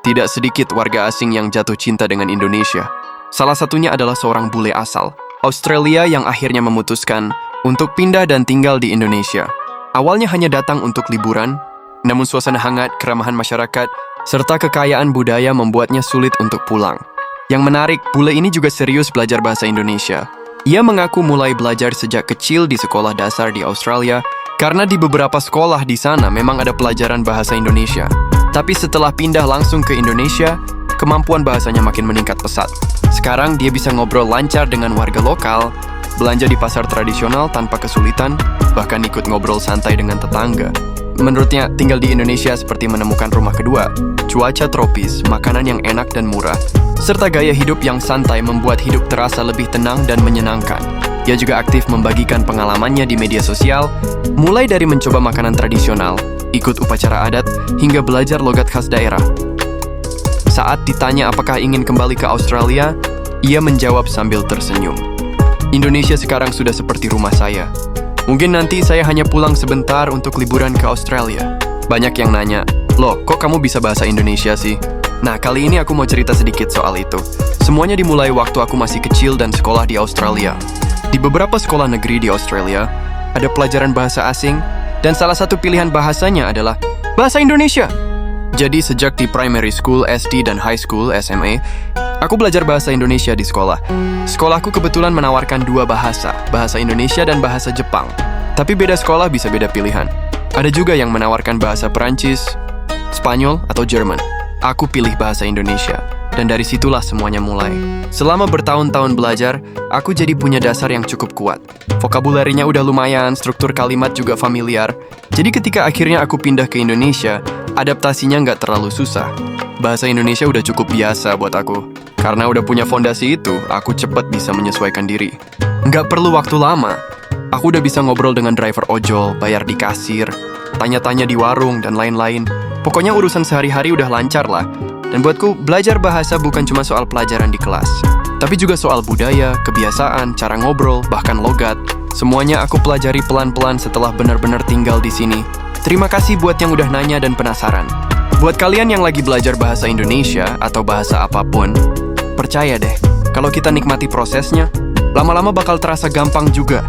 Tidak sedikit warga asing yang jatuh cinta dengan Indonesia. Salah satunya adalah seorang bule asal Australia yang akhirnya memutuskan untuk pindah dan tinggal di Indonesia. Awalnya hanya datang untuk liburan, namun suasana hangat, keramahan masyarakat, serta kekayaan budaya membuatnya sulit untuk pulang. Yang menarik, bule ini juga serius belajar bahasa Indonesia. Ia mengaku mulai belajar sejak kecil di sekolah dasar di Australia, karena di beberapa sekolah di sana memang ada pelajaran bahasa Indonesia. Tapi setelah pindah langsung ke Indonesia, kemampuan bahasanya makin meningkat pesat. Sekarang dia bisa ngobrol lancar dengan warga lokal, belanja di pasar tradisional tanpa kesulitan, bahkan ikut ngobrol santai dengan tetangga. Menurutnya, tinggal di Indonesia seperti menemukan rumah kedua. Cuaca tropis, makanan yang enak dan murah, serta gaya hidup yang santai membuat hidup terasa lebih tenang dan menyenangkan. Dia juga aktif membagikan pengalamannya di media sosial, mulai dari mencoba makanan tradisional, ikut upacara adat, hingga belajar logat khas daerah. Saat ditanya apakah ingin kembali ke Australia, ia menjawab sambil tersenyum. Indonesia sekarang sudah seperti rumah saya. Mungkin nanti saya hanya pulang sebentar untuk liburan ke Australia. Banyak yang nanya, loh kok kamu bisa bahasa Indonesia sih? Nah, kali ini aku mau cerita sedikit soal itu. Semuanya dimulai waktu aku masih kecil dan sekolah di Australia. Di beberapa sekolah negeri di Australia, ada pelajaran bahasa asing, dan salah satu pilihan bahasanya adalah bahasa Indonesia. Jadi sejak di primary school, SD, dan high school, SMA, aku belajar bahasa Indonesia di sekolah. Sekolahku kebetulan menawarkan dua bahasa Indonesia dan bahasa Jepang. Tapi beda sekolah bisa beda pilihan. Ada juga yang menawarkan bahasa Perancis, Spanyol, atau Jerman. Aku pilih bahasa Indonesia, dan dari situlah semuanya mulai. Selama bertahun-tahun belajar, aku jadi punya dasar yang cukup kuat. Vokabularinya udah lumayan, struktur kalimat juga familiar. Jadi ketika akhirnya aku pindah ke Indonesia, adaptasinya nggak terlalu susah. Bahasa Indonesia udah cukup biasa buat aku. Karena udah punya fondasi itu, aku cepat bisa menyesuaikan diri. Nggak perlu waktu lama. Aku udah bisa ngobrol dengan driver ojol, bayar di kasir, tanya-tanya di warung, dan lain-lain. Pokoknya urusan sehari-hari udah lancar lah. Dan buatku, belajar bahasa bukan cuma soal pelajaran di kelas, tapi juga soal budaya, kebiasaan, cara ngobrol, bahkan logat. Semuanya aku pelajari pelan-pelan setelah benar-benar tinggal di sini. Terima kasih buat yang udah nanya dan penasaran. Buat kalian yang lagi belajar bahasa Indonesia atau bahasa apapun, percaya deh, kalau kita nikmati prosesnya, lama-lama bakal terasa gampang juga.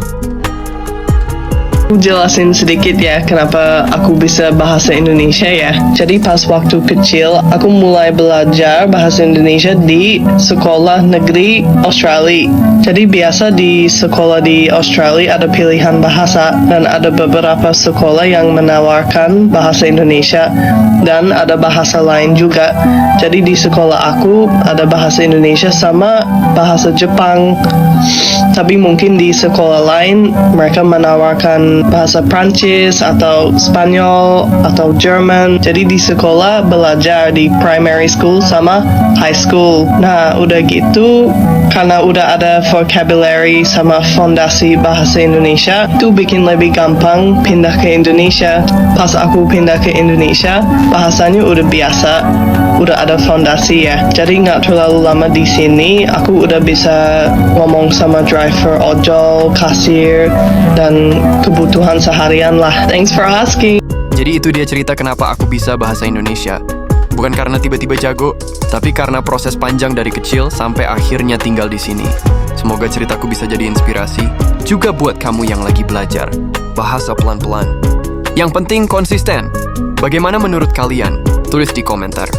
Jelasin sedikit ya kenapa aku bisa bahasa Indonesia ya. Jadi pas waktu kecil aku mulai belajar bahasa Indonesia di sekolah negeri Australia. Jadi biasa di sekolah di Australia ada pilihan bahasa dan ada beberapa sekolah yang menawarkan bahasa Indonesia dan ada bahasa lain juga. Jadi di sekolah aku ada bahasa Indonesia sama bahasa Jepang. Tapi mungkin di sekolah lain mereka menawarkan bahasa Prancis atau Spanyol atau Jerman. Jadi di sekolah belajar di primary school sama high school. Nah udah gitu, karena udah ada vocabulary sama fondasi bahasa Indonesia, itu bikin lebih gampang pindah ke Indonesia. Pas aku pindah ke Indonesia, bahasanya udah biasa, udah ada fondasi ya. Jadi nggak terlalu lama di sini, aku udah bisa ngomong sama driver ojol, kasir, dan kebutuhan seharian lah. Thanks for asking. Jadi itu dia cerita kenapa aku bisa bahasa Indonesia. Bukan karena tiba-tiba jago, tapi karena proses panjang dari kecil sampai akhirnya tinggal di sini. Semoga ceritaku bisa jadi inspirasi juga buat kamu yang lagi belajar bahasa pelan-pelan. Yang penting konsisten. Bagaimana menurut kalian? Tulis di komentar.